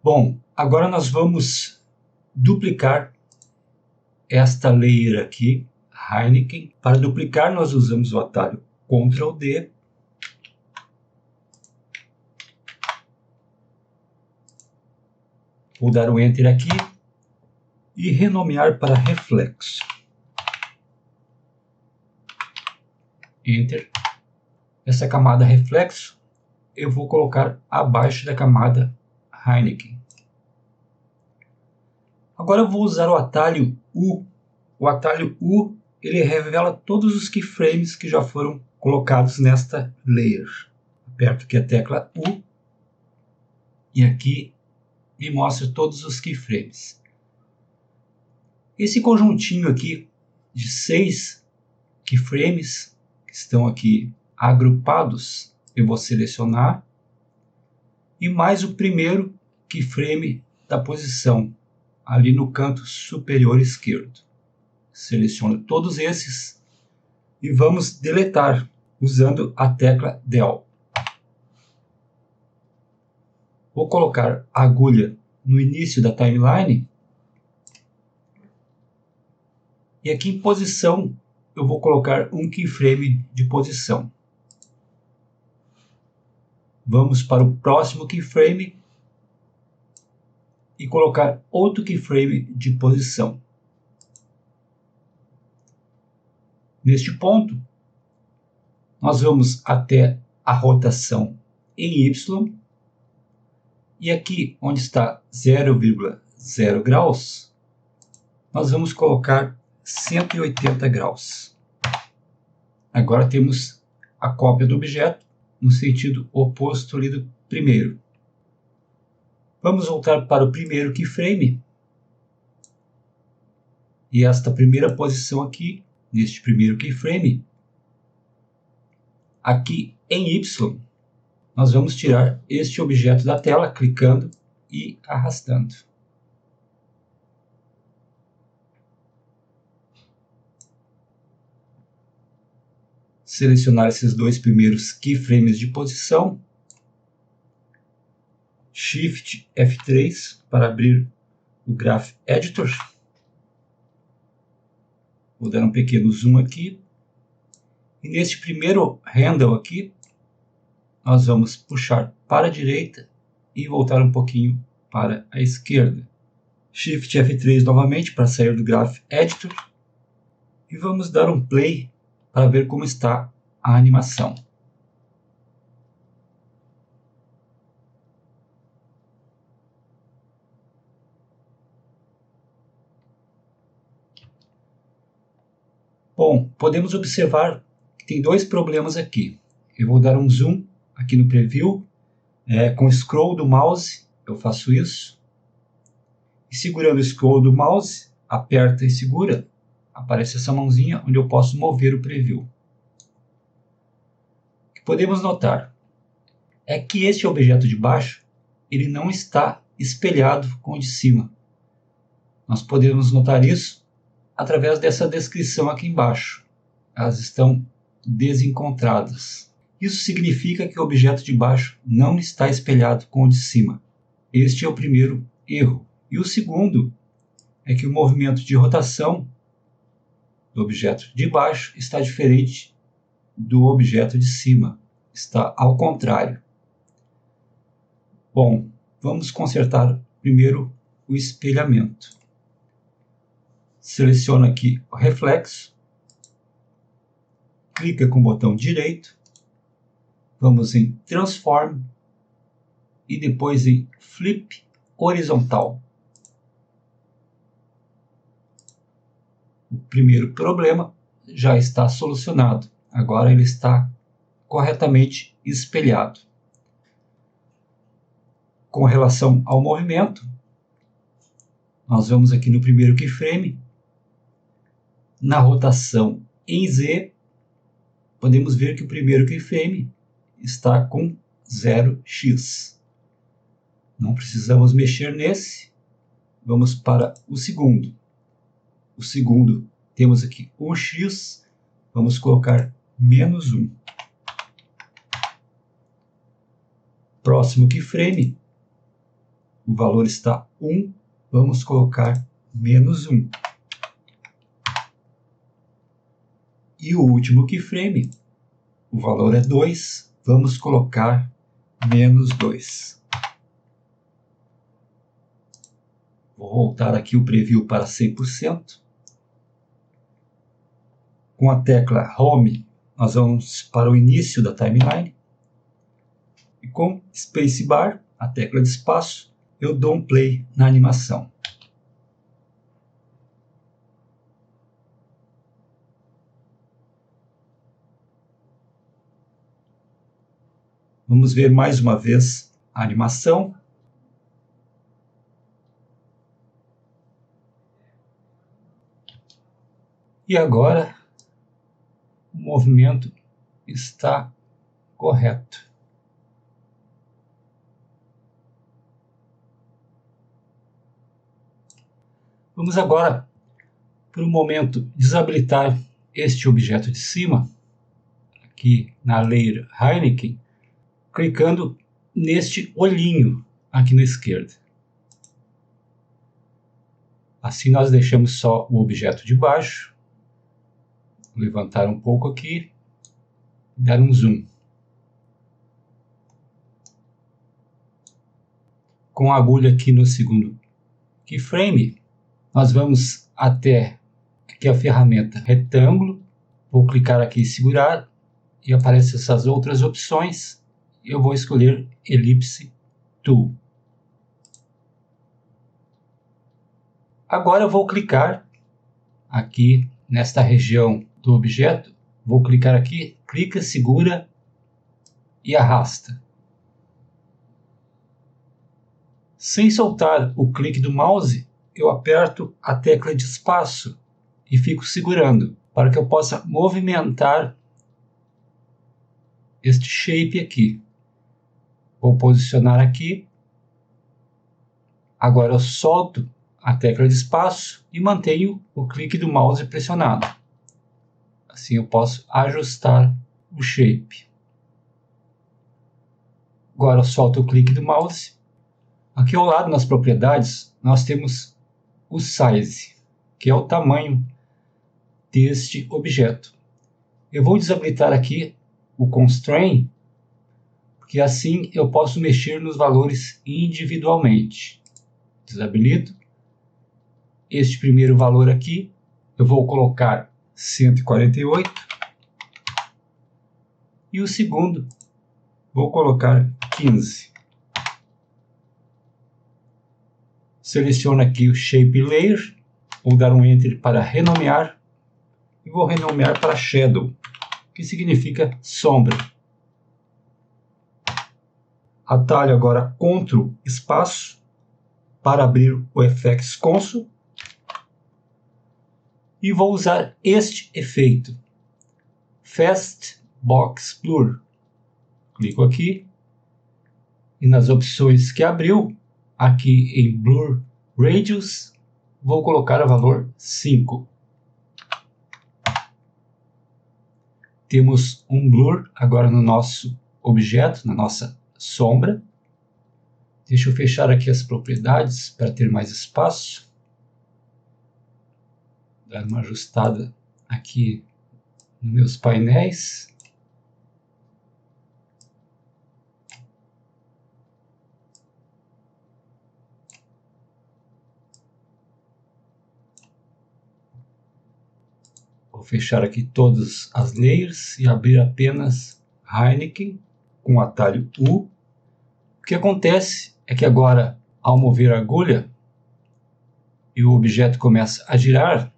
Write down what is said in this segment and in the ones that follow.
Bom, agora nós vamos duplicar esta layer aqui, Heineken. Para duplicar, nós usamos o atalho Ctrl D. Vou dar um Enter aqui e renomear para Reflexo. Enter. Essa camada Reflexo eu vou colocar abaixo da camada Heineken. Agora eu vou usar o atalho U. O atalho U ele revela todos os keyframes que já foram colocados nesta layer. Aperto aqui a tecla U e aqui me mostra todos os keyframes. Esse conjuntinho aqui de 6 keyframes que estão aqui agrupados, eu vou selecionar, e mais o primeiro keyframe da posição, ali no canto superior esquerdo. Seleciono todos esses e vamos deletar usando a tecla Del. Vou colocar a agulha no início da timeline e aqui em posição eu vou colocar um keyframe de posição. Vamos para o próximo keyframe e colocar outro keyframe de posição. Neste ponto, nós vamos até a rotação em Y e aqui onde está 0,0 graus, nós vamos colocar 180 graus. Agora temos a cópia do objeto no sentido oposto ali do primeiro. Vamos voltar para o primeiro keyframe. E esta primeira posição aqui, neste primeiro keyframe, aqui em Y, nós vamos tirar este objeto da tela, clicando e arrastando. Selecionar esses dois primeiros keyframes de posição. Shift F3 para abrir o Graph Editor. Vou dar um pequeno zoom aqui. E neste primeiro handle aqui, nós vamos puxar para a direita e voltar um pouquinho para a esquerda. Shift F3 novamente para sair do Graph Editor. E vamos dar um play para ver como está a animação. Bom, podemos observar que tem dois problemas aqui. Eu vou dar um zoom aqui no preview, com o scroll do mouse, eu faço isso. E segurando o scroll do mouse, aperta e segura, aparece essa mãozinha onde eu posso mover o preview. O que podemos notar é que este objeto de baixo ele não está espelhado com o de cima. Nós podemos notar isso através dessa descrição aqui embaixo. Elas estão desencontradas. Isso significa que o objeto de baixo não está espelhado com o de cima. Este é o primeiro erro. E o segundo é que o movimento de rotação do objeto de baixo está diferente do objeto de cima. Está ao contrário. Bom, vamos consertar primeiro o espelhamento. Seleciono aqui o reflexo, clica com o botão direito, vamos em Transform e depois em Flip horizontal. O primeiro problema já está solucionado, agora ele está corretamente espelhado. Com relação ao movimento, nós vamos aqui no primeiro keyframe, na rotação em Z, podemos ver que o primeiro keyframe está com 0x. Não precisamos mexer nesse. Vamos para o segundo. O segundo, temos aqui 1x, vamos colocar -1. Próximo keyframe, o valor está 1, vamos colocar menos 1. E o último keyframe, o valor é 2, vamos colocar menos 2. Vou voltar aqui o preview para 100%. Com a tecla Home, nós vamos para o início da timeline. E com Spacebar, a tecla de espaço, eu dou um play na animação. Vamos ver mais uma vez a animação. E agora o movimento está correto. Vamos agora para o momento desabilitar este objeto de cima, aqui na layer Heineken, clicando neste olhinho aqui na esquerda. Assim nós deixamos só o objeto de baixo. Vou levantar um pouco aqui, dar um zoom. Com a agulha aqui no segundo keyframe, nós vamos até aqui a ferramenta retângulo. Vou clicar aqui e segurar e aparecem essas outras opções. Eu vou escolher Ellipse Tool. Agora eu vou clicar aqui nesta região do objeto. Vou clicar aqui, clica, segura e arrasta. Sem soltar o clique do mouse, eu aperto a tecla de espaço e fico segurando para que eu possa movimentar este shape aqui. Vou posicionar aqui. Agora eu solto a tecla de espaço e mantenho o clique do mouse pressionado. Assim eu posso ajustar o shape. Agora eu solto o clique do mouse. Aqui ao lado nas propriedades nós temos o size, que é o tamanho deste objeto. Eu vou desabilitar aqui o constraint, porque assim eu posso mexer nos valores individualmente. Desabilito. Este primeiro valor aqui, eu vou colocar 148. E o segundo, vou colocar 15. Seleciono aqui o Shape Layer, vou dar um Enter para renomear, e vou renomear para Shadow, que significa sombra. Atalho agora Ctrl espaço para abrir o FX Console e vou usar este efeito, Fast Box Blur. Clico aqui e nas opções que abriu, aqui em Blur Radius, vou colocar o valor 5. Temos um blur agora no nosso objeto, na nossa sombra. Deixa eu fechar aqui as propriedades para ter mais espaço. Dar uma ajustada aqui nos meus painéis. Vou fechar aqui todas as layers e abrir apenas Heineken com o atalho U. O que acontece é que agora, ao mover a agulha e o objeto começa a girar,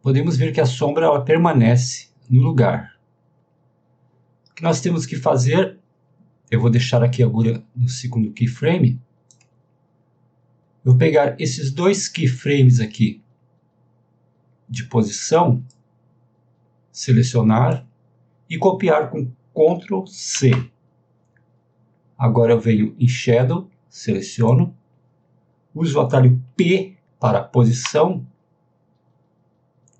podemos ver que a sombra ela permanece no lugar. O que nós temos que fazer, eu vou deixar aqui a agulha no segundo keyframe. Eu vou pegar esses dois keyframes aqui de posição, selecionar e copiar com Ctrl C. Agora eu venho em Shadow, seleciono, uso o atalho P para posição,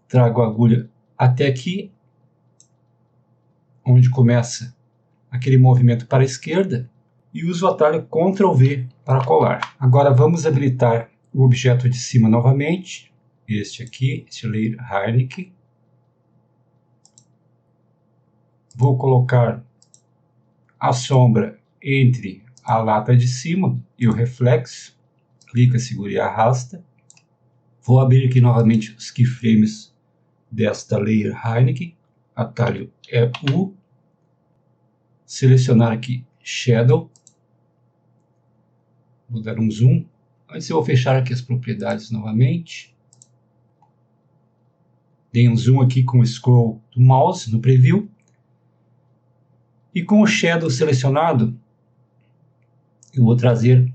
trago a agulha até aqui, onde começa aquele movimento para a esquerda, e uso o atalho Ctrl V para colar. Agora vamos habilitar o objeto de cima novamente, este aqui, este Layer Harmonic. Vou colocar a sombra entre a lata de cima e o reflexo. Clica, segura e arrasta. Vou abrir aqui novamente os keyframes desta Layer Harmonic. Atalho é U. Selecionar aqui Shadow. Vou dar um zoom. Antes eu vou fechar aqui as propriedades novamente. Dei um zoom aqui com o scroll do mouse no preview. E com o Shadow selecionado, eu vou trazer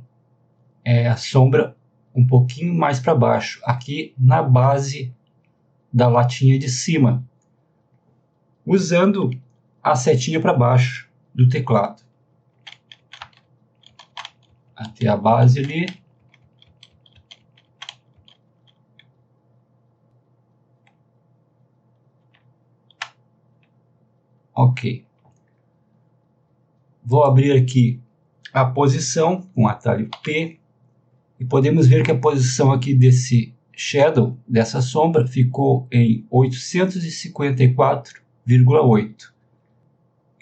a sombra um pouquinho mais para baixo, aqui na base da latinha de cima, usando a setinha para baixo do teclado. Até a base ali. Ok. Vou abrir aqui a posição com o atalho P. E podemos ver que a posição aqui desse shadow, dessa sombra, ficou em 854,8.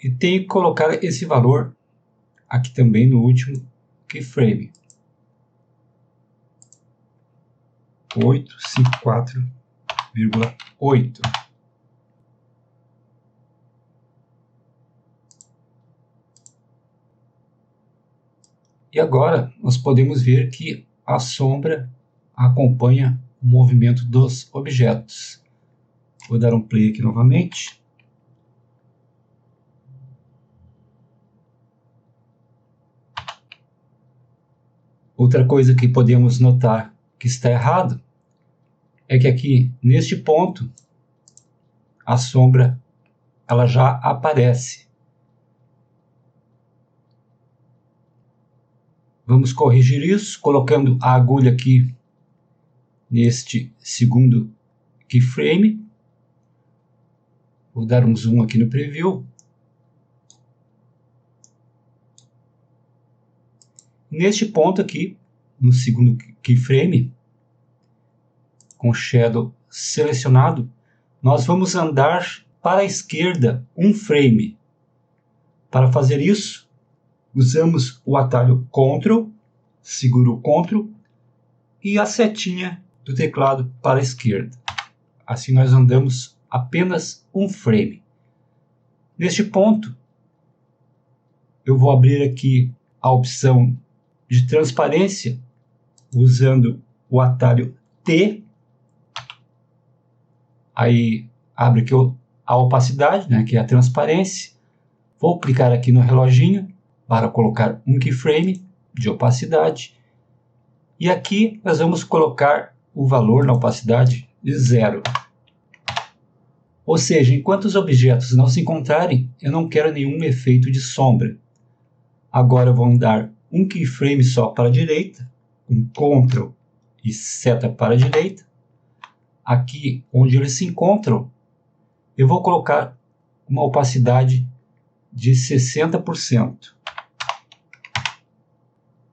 E tenho que colocar esse valor aqui também no último keyframe. 854,8. E agora nós podemos ver que a sombra acompanha o movimento dos objetos. Vou dar um play aqui novamente. Outra coisa que podemos notar que está errado é que aqui neste ponto a sombra ela já aparece. Vamos corrigir isso colocando a agulha aqui neste segundo keyframe. Vou dar um zoom aqui no preview. Neste ponto aqui, no segundo keyframe, com o Shadow selecionado, nós vamos andar para a esquerda um frame. Para fazer isso, usamos o atalho Ctrl, seguro o Ctrl e a setinha do teclado para a esquerda. Assim nós andamos apenas um frame. Neste ponto, eu vou abrir aqui a opção de transparência usando o atalho T. Aí abre aqui a opacidade, né, que é a transparência. Vou clicar aqui no reloginho para colocar um keyframe de opacidade. E aqui nós vamos colocar o valor na opacidade de 0. Ou seja, enquanto os objetos não se encontrarem, eu não quero nenhum efeito de sombra. Agora eu vou dar um keyframe só para a direita, com Ctrl e seta para a direita. Aqui onde eles se encontram, eu vou colocar uma opacidade de 60%.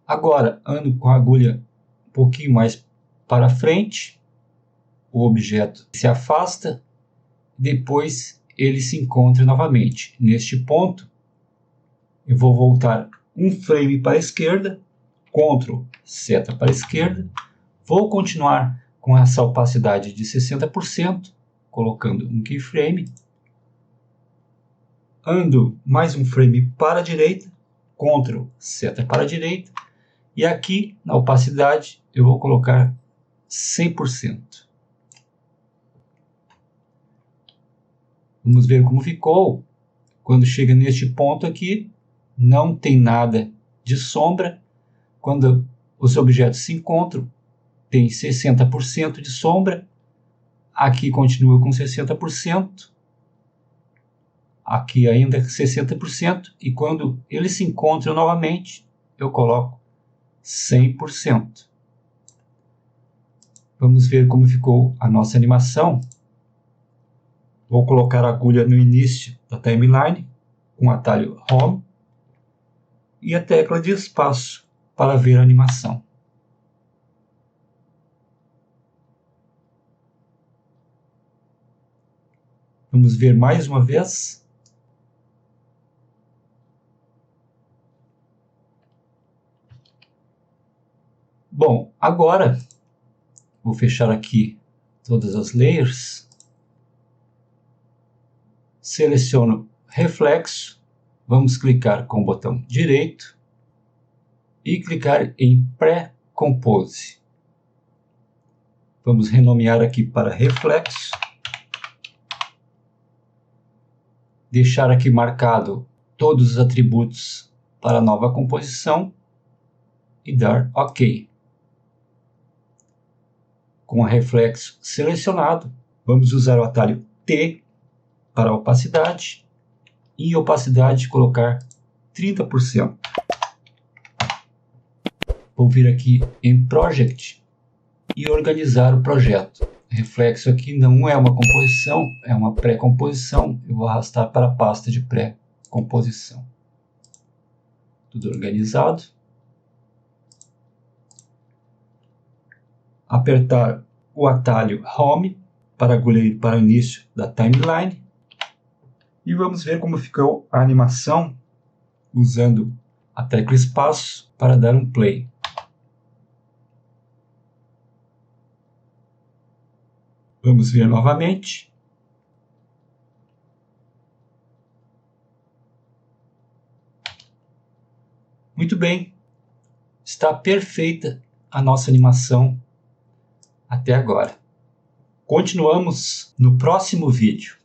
Agora, ando com a agulha um pouquinho mais para frente, o objeto se afasta, depois ele se encontra novamente. Neste ponto, eu vou voltar um frame para a esquerda, Ctrl, seta para a esquerda, vou continuar com essa opacidade de 60%, colocando um keyframe, ando mais um frame para a direita, Ctrl, seta para a direita, e aqui na opacidade eu vou colocar 100%. Vamos ver como ficou. Quando chega neste ponto aqui, não tem nada de sombra. Quando os objetos se encontram, tem 60% de sombra. Aqui continua com 60%. Aqui ainda 60%. E quando eles se encontram novamente, eu coloco 100%. Vamos ver como ficou a nossa animação. Vou colocar a agulha no início da timeline, com o atalho Home. e a tecla de espaço para ver a animação. Vamos ver mais uma vez. Bom, agora vou fechar aqui todas as layers. Seleciono reflexo. Vamos clicar com o botão direito e clicar em Pré-Compose. Vamos renomear aqui para reflexo. Deixar aqui marcado todos os atributos para a nova composição e dar OK. Com o reflexo selecionado, vamos usar o atalho T para opacidade e opacidade colocar 30%. Vou vir aqui em Project e organizar o projeto. Reflexo aqui não é uma composição, é uma pré-composição. Eu vou arrastar para a pasta de pré-composição. Tudo organizado. Apertar o atalho Home para ir para o início da timeline. E vamos ver como ficou a animação usando a tecla espaço para dar um play. Vamos ver novamente. Muito bem. Está perfeita a nossa animação até agora. Continuamos no próximo vídeo.